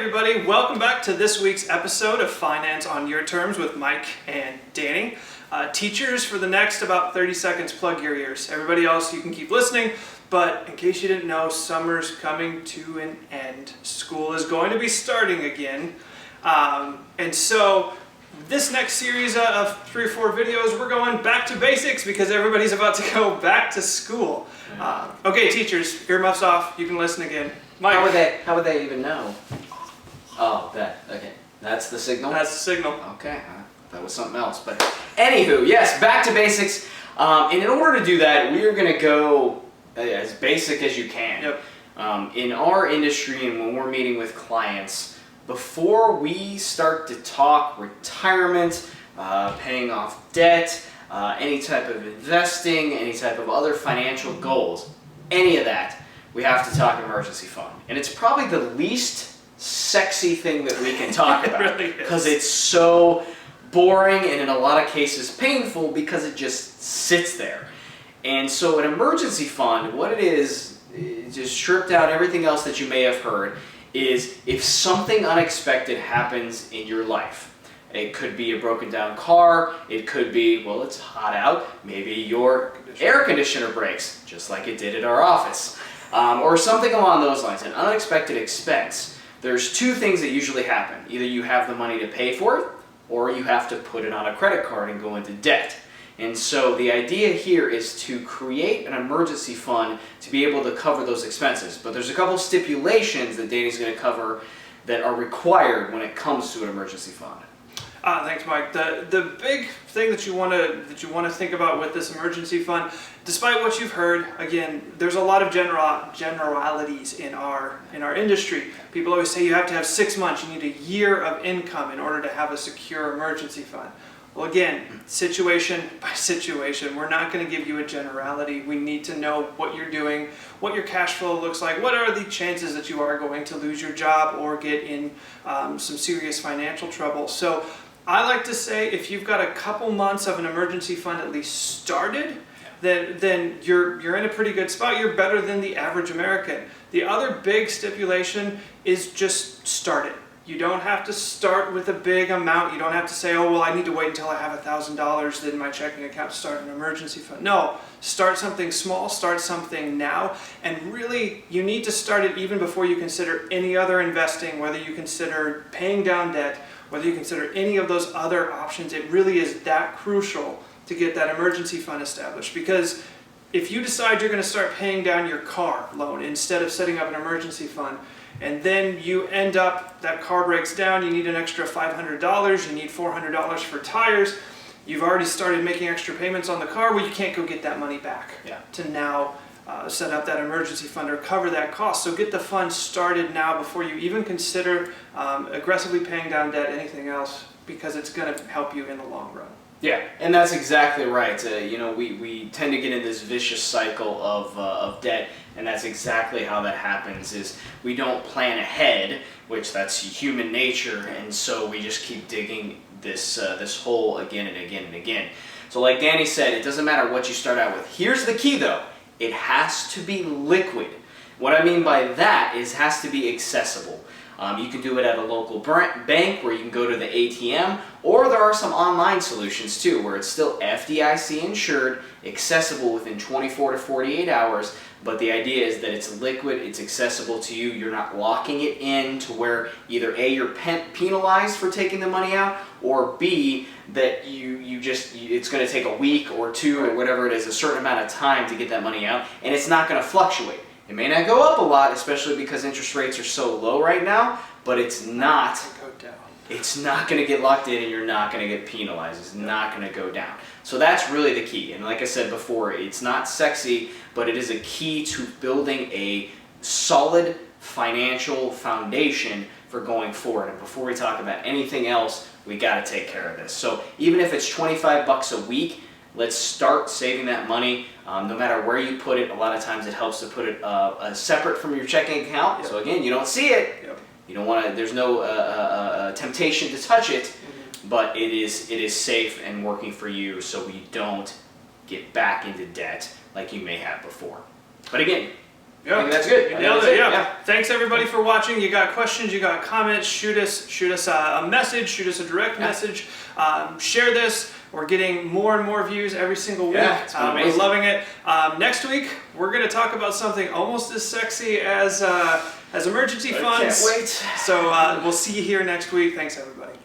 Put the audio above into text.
everybody, welcome back to this week's episode of Finance on Your Terms with Mike and Danny. Teachers, for the next about 30 seconds, plug your ears. Everybody else, you can keep listening, but in case you didn't know, summer's coming to an end. School is going to be starting again. And so this next series of 3 or 4 videos, we're going back to basics because everybody's about to go back to school. Okay, teachers, earmuffs off, you can listen again. Mike. How would they even know? Oh, okay. That's the signal? That's the signal. Okay, that was something else. But anywho, yes, back to basics. And in order to do that, we are going to go as basic as you can. Yep. In our industry and when we're meeting with clients, before we start to talk retirement, paying off debt, any type of investing, any type of other financial goals, any of that, we have to talk emergency fund. And it's probably the least sexy thing that we can talk about because it's so boring and in a lot of cases painful because it just sits there. And so an emergency fund, what it is, just stripped out everything else that you may have heard, is if something unexpected happens in your life. It could be a broken down car, it could be, well, it's hot out, maybe your air conditioner breaks, just like it did at our office. Or something along those lines, an unexpected expense. There's 2 things that usually happen. Either you have the money to pay for it, or you have to put it on a credit card and go into debt. And so the idea here is to create an emergency fund to be able to cover those expenses. But there's a couple stipulations that Danny's going to cover that are required when it comes to an emergency fund. Thanks, Mike. The big thing that you want to think about with this emergency fund, despite what you've heard, again, there's a lot of generalities in our industry. People always say you have to have 6 months, you need a year of income in order to have a secure emergency fund. Well, again, situation by situation, we're not going to give you a generality. We need to know what you're doing, what your cash flow looks like, what are the chances that you are going to lose your job or get in some serious financial trouble. So I like to say if you've got a couple months of an emergency fund at least started, then you're in a pretty good spot. You're better than the average American. The other big stipulation is just start it. You don't have to start with a big amount. You don't have to say, oh, well, I need to wait until I have $1,000 in my checking account to start an emergency fund. No, start something small, start something now. And really, you need to start it even before you consider any other investing, whether you consider paying down debt, whether you consider any of those other options. It really is that crucial to get that emergency fund established. Because if you decide you're going to start paying down your car loan instead of setting up an emergency fund, and then you end up, that car breaks down, you need an extra $500, you need $400 for tires, you've already started making extra payments on the car, well, you can't go get that money back to now set up that emergency fund or cover that cost. So get the fund started now before you even consider aggressively paying down debt, anything else, because it's going to help you in the long run. Yeah, and that's exactly right. We tend to get in this vicious cycle of debt, and that's exactly how that happens. Is we don't plan ahead, which that's human nature, and so we just keep digging this hole again and again and again. So, like Danny said, it doesn't matter what you start out with. Here's the key, though: it has to be liquid. What I mean by that is it has to be accessible. You can do it at a local bank where you can go to the ATM, or there are some online solutions too where it's still FDIC insured, accessible within 24 to 48 hours, but the idea is that it's liquid, it's accessible to you, you're not locking it in to where either A, you're penalized for taking the money out, or B, that it's going to take a week or 2 or whatever it is, a certain amount of time to get that money out, and it's not going to fluctuate. It may not go up a lot, especially because interest rates are so low right now, but it's not going to get locked in and you're not going to get penalized. It's not going to go down. So that's really the key. And like I said before, it's not sexy, but it is a key to building a solid financial foundation for going forward. And before we talk about anything else, we got to take care of this. So even if it's $25 a week, let's start saving that money. No matter where you put it, a lot of times it helps to put it separate from your checking account. So again, you don't see it. You don't want to. There's no temptation to touch it, but it is safe and working for you, so we don't get back into debt like you may have before. But again, I think that's good. You I think nailed that's it. Yeah. Thanks everybody for watching. You got questions, you got comments, shoot us a message, shoot us a direct message. Share this. We're getting more and more views every single week. Yeah, it's been we're amazing. loving it. Next week, we're going to talk about something almost as sexy as emergency funds. I can't wait. So we'll see you here next week. Thanks everybody.